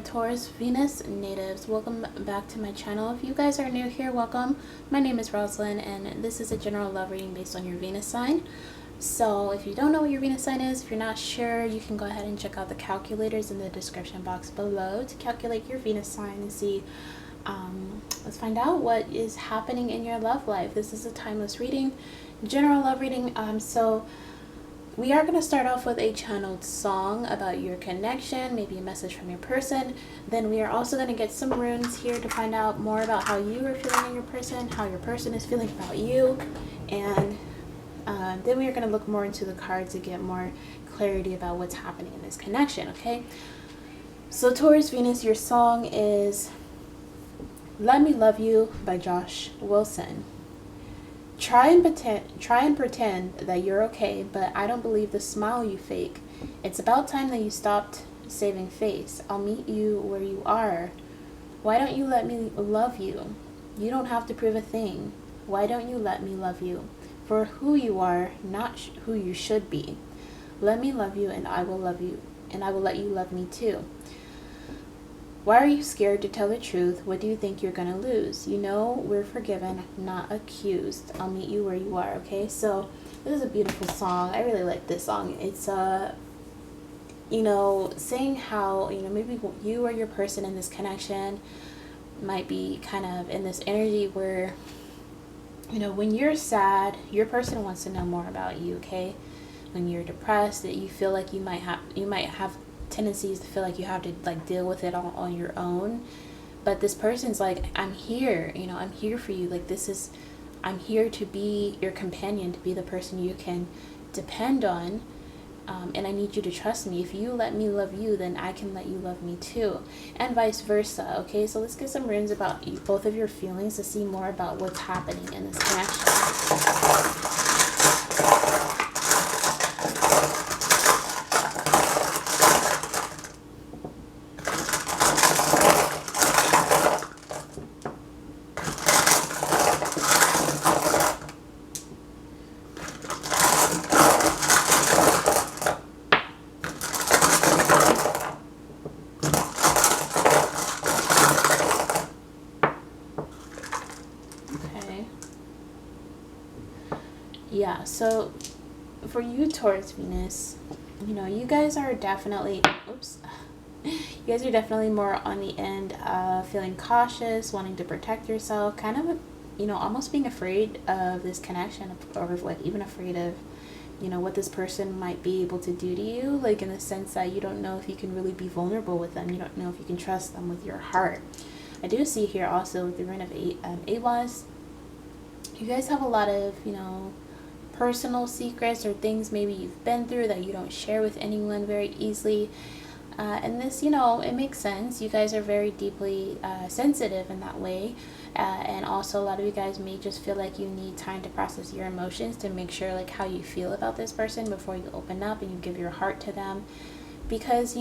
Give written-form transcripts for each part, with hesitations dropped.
Taurus Venus natives. Welcome back to my channel. If you guys are new here, welcome. My name is Rosalind and this is a general love reading based on your Venus sign. So if you don't know what your Venus sign is, if you're not sure, you can go ahead and check out the calculators in the description box below to calculate your Venus sign and see, let's find out what is happening in your love life. This is a timeless reading, general love reading. So we are going to start off with a channeled song about your connection, maybe a message from your person. Then we are also going to get some runes here to find out more about how you are feeling in your person, how your person is feeling about you. And then we are going to look more into the cards to get more clarity about what's happening in this connection, okay? So Taurus Venus, your song is Let Me Love You by Josh Wilson. Try and pretend that you're okay, but I don't believe the smile you fake. It's about time that you stopped saving face. I'll meet you where you are. Why don't you let me love you? You don't have to prove a thing. Why don't you let me love you? For who you are, not who you should be. Let me love you and I will love you, and I will let you love me too. Why are you scared to tell the truth? What do you think you're going to lose? You know we're forgiven, not accused. I'll meet you where you are, okay? So this is a beautiful song. I really like this song. It's, saying how, maybe you or your person in this connection might be kind of in this energy where, when you're sad, your person wants to know more about you, okay? When you're depressed, that you feel like you might have tendencies to feel like you have to deal with it all on your own, but this person's like, I'm here, I'm here for you. I'm here to be your companion, to be the person you can depend on, and I need you to trust me. If you let me love you, then I can let you love me too, and vice versa. Okay, so let's get some runes about you, both of your feelings, to see more about what's happening in this connection. Yeah, so for you, Taurus Venus, you guys are definitely, you guys are definitely more on the end of feeling cautious, wanting to protect yourself, kind of, almost being afraid of this connection, or even afraid of, what this person might be able to do to you, in the sense that you don't know if you can really be vulnerable with them. You don't know if you can trust them with your heart. I do see here also with the rune of Awas, you guys have a lot of, personal secrets or things maybe you've been through that you don't share with anyone very easily. And this, it makes sense. You guys are very deeply sensitive in that way. And also a lot of you guys may just feel like you need time to process your emotions to make sure how you feel about this person before you open up and you give your heart to them. Because,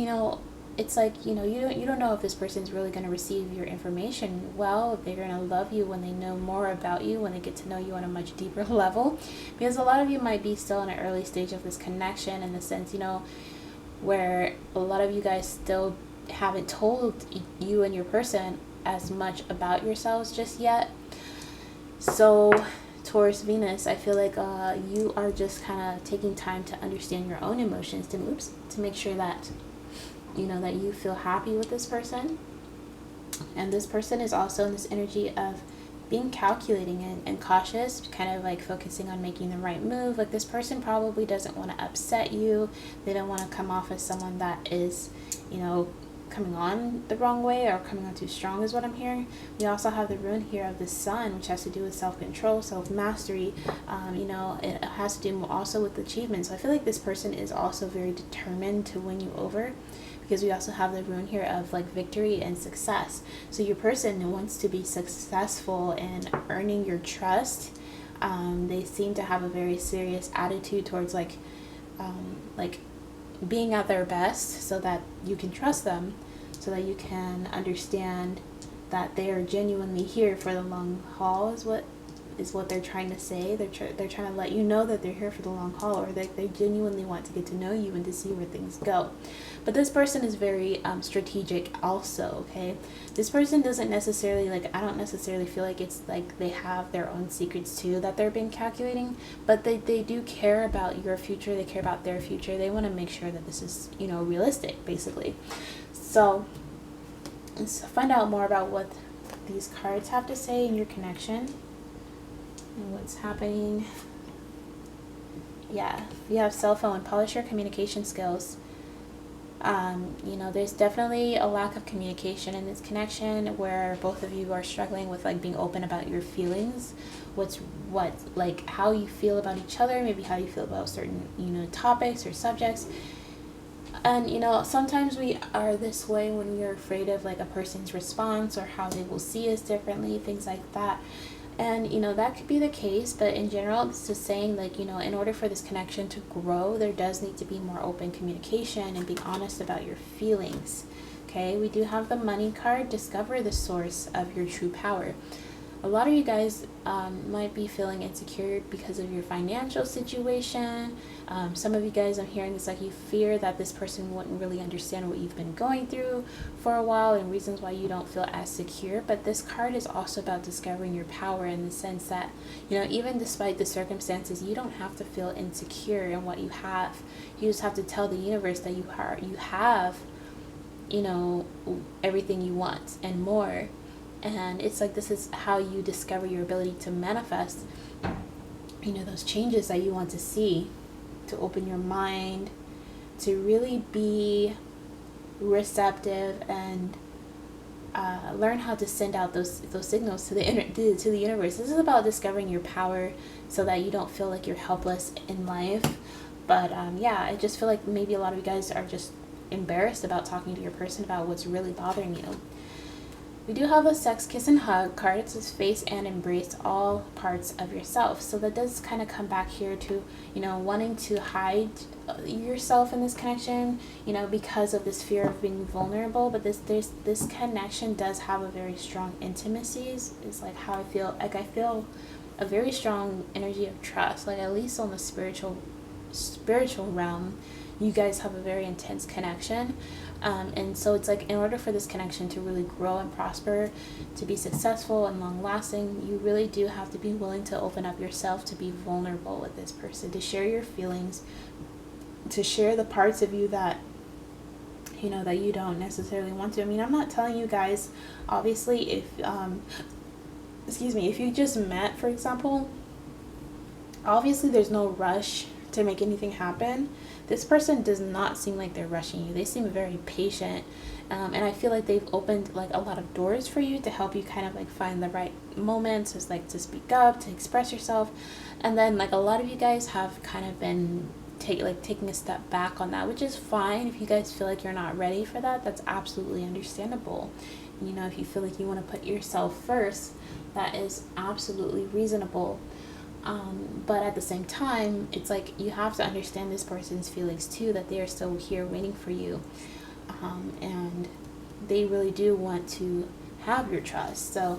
it's you don't know if this person's really going to receive your information well. They're going to love you when they know more about you, when they get to know you on a much deeper level. Because a lot of you might be still in an early stage of this connection, in the sense, where a lot of you guys still haven't told you and your person as much about yourselves just yet. So Taurus Venus, I feel like you are just kind of taking time to understand your own emotions, to make sure that that you feel happy with this person. And this person is also in this energy of being calculating and cautious, kind of focusing on making the right move. This person probably doesn't want to upset you. They don't want to come off as someone that is, coming on the wrong way or coming on too strong, is what I'm hearing. We also have the rune here of the sun, which has to do with self-control, self-mastery. It has to do also with achievement. So I feel like this person is also very determined to win you over, because we also have the rune here of victory and success. So your person wants to be successful in earning your trust. They seem to have a very serious attitude towards being at their best, so that you can trust them, so that you can understand that they are genuinely here for the long haul, is what is what they're trying to say. They're trying to let you know that they're here for the long haul, or they genuinely want to get to know you and to see where things go. But this person is very strategic also, okay? This person doesn't necessarily, like, I don't necessarily feel like it's like they have their own secrets too that they're being calculating, but they do care about your future. They care about their future. They want to make sure that this is, you know, realistic, basically. So let's find out more about what these cards have to say in your connection and what's happening. Yeah, you have cell phone. Polish your communication skills. You know, there's definitely a lack of communication in this connection where both of you are struggling with like being open about your feelings, like how you feel about each other, maybe how you feel about certain, you know, topics or subjects. And, you know, sometimes we are this way when we are afraid of like a person's response or how they will see us differently, things like that. And, you know, that could be the case, but in general, it's just saying, like, you know, in order for this connection to grow, there does need to be more open communication and being honest about your feelings. Okay, we do have the money card. Discover the source of your true power. A lot of you guys might be feeling insecure because of your financial situation. Some of you guys, I'm hearing this, like you fear that this person wouldn't really understand what you've been going through for a while and reasons why you don't feel as secure. But this card is also about discovering your power in the sense that, you know, even despite the circumstances, you don't have to feel insecure in what you have. You just have to tell the universe that you have, you know, everything you want and more. And it's like, this is how you discover your ability to manifest, you know, those changes that you want to see, to open your mind, to really be receptive and learn how to send out those signals to the universe. This is about discovering your power so that you don't feel like you're helpless in life. But yeah, I just feel like maybe a lot of you guys are just embarrassed about talking to your person about what's really bothering you. We do have a sex, kiss, and hug card. It says face and embrace all parts of yourself. So that does kind of come back here to, you know, wanting to hide yourself in this connection, you know, because of this fear of being vulnerable. But this connection does have a very strong intimacy. Is like how I feel. Like I feel a very strong energy of trust. Like at least on the spiritual realm, you guys have a very intense connection. And so it's like, in order for this connection to really grow and prosper, to be successful and long lasting, you really do have to be willing to open up yourself, to be vulnerable with this person, to share your feelings, to share the parts of you that, you know, that you don't necessarily want to. I mean, I'm not telling you guys, obviously, if, if you just met, for example, obviously there's no rush to make anything happen. This person does not seem like they're rushing you. They seem very patient, and I feel like they've opened like a lot of doors for you to help you kind of like find the right moments, just like to speak up, to express yourself. And then like a lot of you guys have kind of been taking a step back on that, which is fine. If you guys feel like you're not ready for that, that's absolutely understandable. You know, if you feel like you want to put yourself first, that is absolutely reasonable. But at the same time, it's like you have to understand this person's feelings too, that they are still here waiting for you. And they really do want to have your trust. So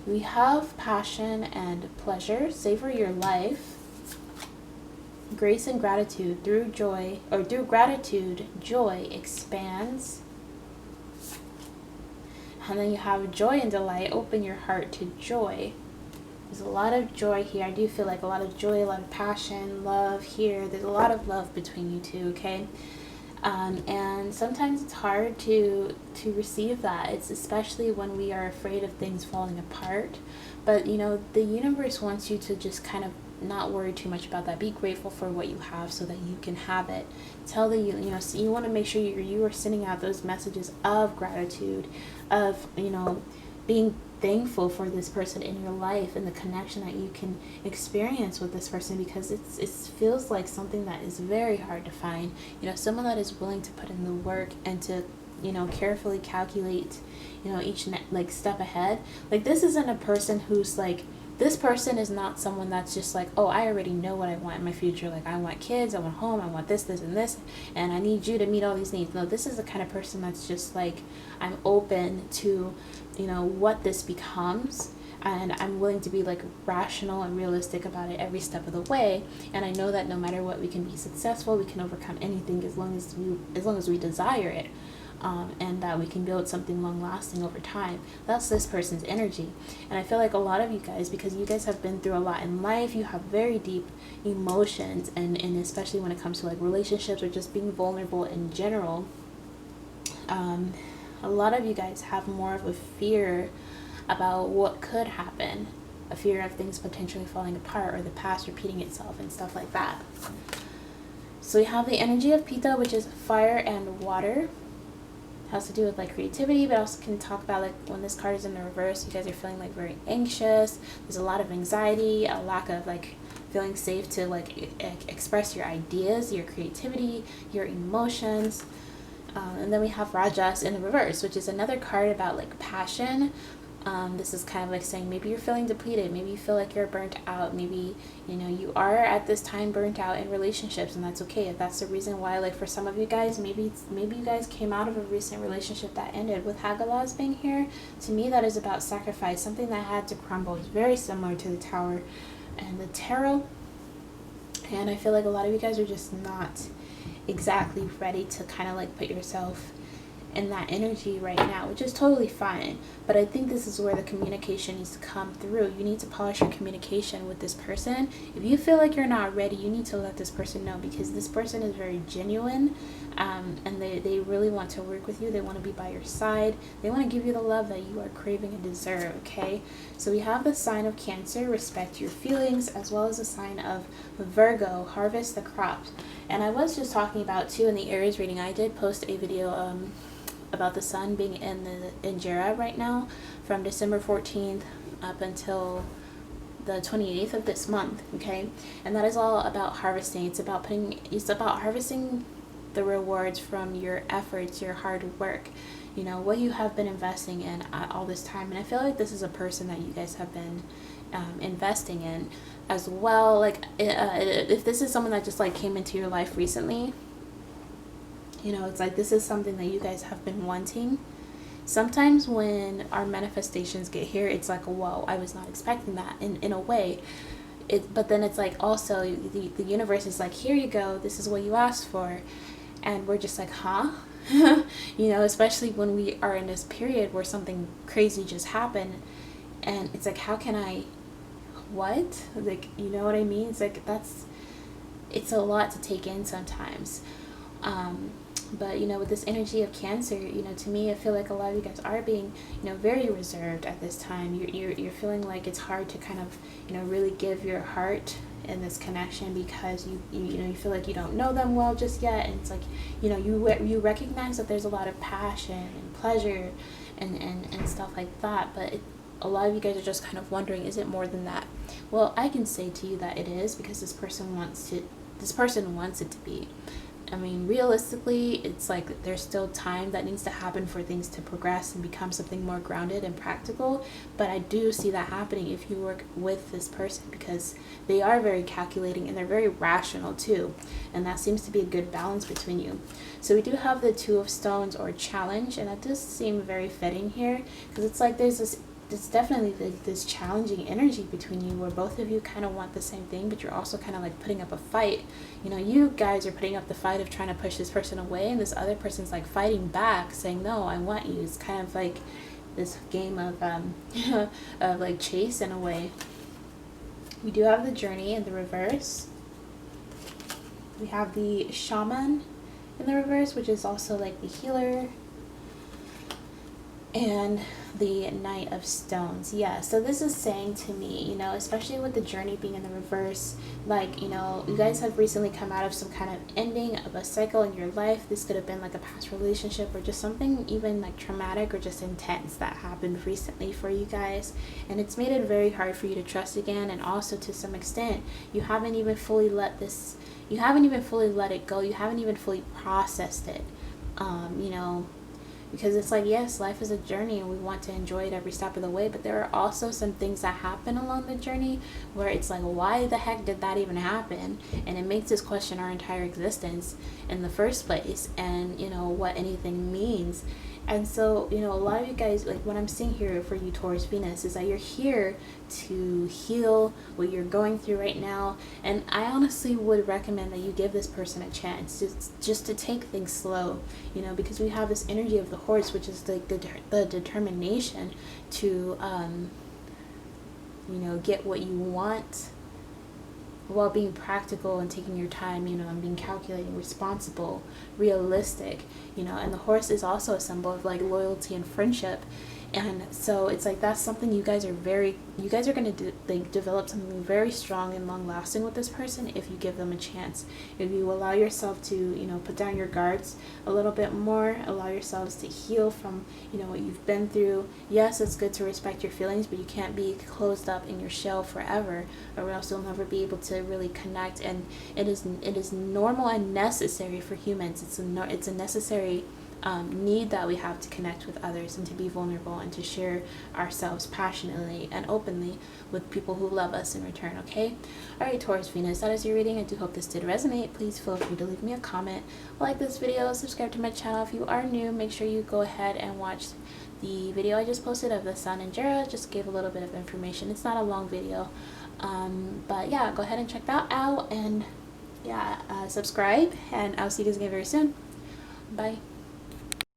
we have passion and pleasure. Savor your life. Grace and gratitude. Through gratitude, joy expands. And then you have joy and delight. Open your heart to joy. There's a lot of joy here. I do feel like a lot of joy, a lot of passion, love here. There's a lot of love between you two, okay? And sometimes it's hard to receive that. It's especially when we are afraid of things falling apart. But, you know, the universe wants you to just kind of not worry too much about that. Be grateful for what you have so that you can have it. Tell the, you know, so you want to make sure you are sending out those messages of gratitude, of, you know, being thankful for this person in your life and the connection that you can experience with this person, because it feels like something that is very hard to find. You know, someone that is willing to put in the work and to, you know, carefully calculate, you know, each like step ahead. Like, this isn't a person who's like, this person is not someone that's just like, oh, I already know what I want in my future. Like, I want kids, I want home, I want this, and this, and I need you to meet all these needs. No, this is the kind of person that's just like, I'm open to, you know, what this becomes. and I'm willing to be like rational and realistic about it every step of the way. And I know that no matter what, we can be successful, we can overcome anything as long as we desire it. And that we can build something long lasting over time. That's this person's energy. And I feel like a lot of you guys, because you guys have been through a lot in life, you have very deep emotions, and especially when it comes to like relationships or just being vulnerable in general, a lot of you guys have more of a fear about what could happen, a fear of things potentially falling apart or the past repeating itself and stuff like that. So we have the energy of Pitta, which is fire and water. Has to do with like creativity, but also can talk about like when this card is in the reverse, you guys are feeling like very anxious. There's a lot of anxiety, a lack of like feeling safe to like express your ideas, your creativity, your emotions. And then we have Rajas in the reverse, which is another card about like passion. This is kind of like saying maybe you're feeling depleted, maybe you feel like you're burnt out, maybe, you know, you are at this time burnt out in relationships, and that's okay. If that's the reason why, like for some of you guys, maybe you guys came out of a recent relationship that ended. With Hagalaz being here, to me that is about sacrifice, something that had to crumble. It's very similar to the Tower and the Tarot, and I feel like a lot of you guys are just not exactly ready to kind of like put yourself in that energy right now, which is totally fine. But I think this is where the communication needs to come through. You need to polish your communication with this person. If you feel like you're not ready, you need to let this person know, because this person is very genuine, and they really want to work with you. They want to be by your side. They want to give you the love that you are craving and deserve, okay? So we have the sign of Cancer, respect your feelings, as well as the sign of Virgo, harvest the crops. And I was just talking about too in the Aries reading, I did post a video about the sun being in Jera right now from December 14th up until the 28th of this month, okay? And that is all about harvesting. It's about harvesting the rewards from your efforts, your hard work, you know, what you have been investing in all this time. And I feel like this is a person that you guys have been investing in as well. Like if this is someone that just like came into your life recently, you know, it's like this is something that you guys have been wanting. Sometimes when our manifestations get here, it's like, whoa, I was not expecting that in a way. But then it's like also the universe is like, here you go, this is what you asked for. And we're just like, huh? You know, especially when we are in this period where something crazy just happened. And it's like, how can I, what? Like, you know what I mean? It's like, it's a lot to take in sometimes. But, you know, with this energy of Cancer, you know, to me, I feel like a lot of you guys are being, you know, very reserved at this time. You're feeling like it's hard to kind of, you know, really give your heart in this connection, because you feel like you don't know them well just yet. And it's like, you know, you recognize that there's a lot of passion and pleasure and stuff like that. But a lot of you guys are just kind of wondering, is it more than that? Well, I can say to you that it is, because this person wants it to be. I mean, realistically, it's like there's still time that needs to happen for things to progress and become something more grounded and practical. But I do see that happening if you work with this person, because they are very calculating and they're very rational too. And that seems to be a good balance between you. So we do have the Two of Stones, or challenge, and that does seem very fitting here, because it's like there's definitely this challenging energy between you, where both of you kind of want the same thing, but you're also kind of like putting up a fight. You know, you guys are putting up the fight of trying to push this person away, and this other person's like fighting back, saying, no, I want you. It's kind of like this game of of like chase in a way. We do have the Journey in the reverse. We have the Shaman in the reverse, which is also like the healer. And the Knight of Stones. Yeah, so this is saying to me, you know, especially with the Journey being in the reverse, like, you know, you guys have recently come out of some kind of ending of a cycle in your life. This could have been like a past relationship, or just something even like traumatic or just intense that happened recently for you guys. And it's made it very hard for you to trust again. And also, to some extent, you haven't even fully let it go. You haven't even fully processed it, you know, because it's like, yes, life is a journey and we want to enjoy it every step of the way, but there are also some things that happen along the journey where it's like, why the heck did that even happen? And it makes us question our entire existence in the first place, and, you know, what anything means. And so, you know, a lot of you guys, like what I'm seeing here for you Taurus Venus is that you're here to heal what you're going through right now. And I honestly would recommend that you give this person a chance just to take things slow, you know, because we have this energy of the horse, which is like the determination to, you know, get what you want, while being practical and taking your time, you know, and being calculating, responsible, realistic, you know. And the horse is also a symbol of like loyalty and friendship. And so it's like that's something you guys are going to like develop something very strong and long lasting with this person if you give them a chance. If you allow yourself to, you know, put down your guards a little bit more, allow yourselves to heal from, you know, what you've been through. Yes, it's good to respect your feelings, but you can't be closed up in your shell forever, or else you'll never be able to really connect. And it is normal and necessary for humans. It's a necessary need that we have to connect with others and to be vulnerable and to share ourselves passionately and openly with people who love us in return. Okay, all right, Taurus Venus, that is your reading. I do hope this did resonate. Please feel free to leave me a comment, like this video, subscribe to my channel. If you are new, make sure you go ahead and watch the video I just posted of the Sun and Jera. Just gave a little bit of information. It's not a long video, but yeah, go ahead and check that out. And yeah, subscribe, and I'll see you guys again very soon. Bye.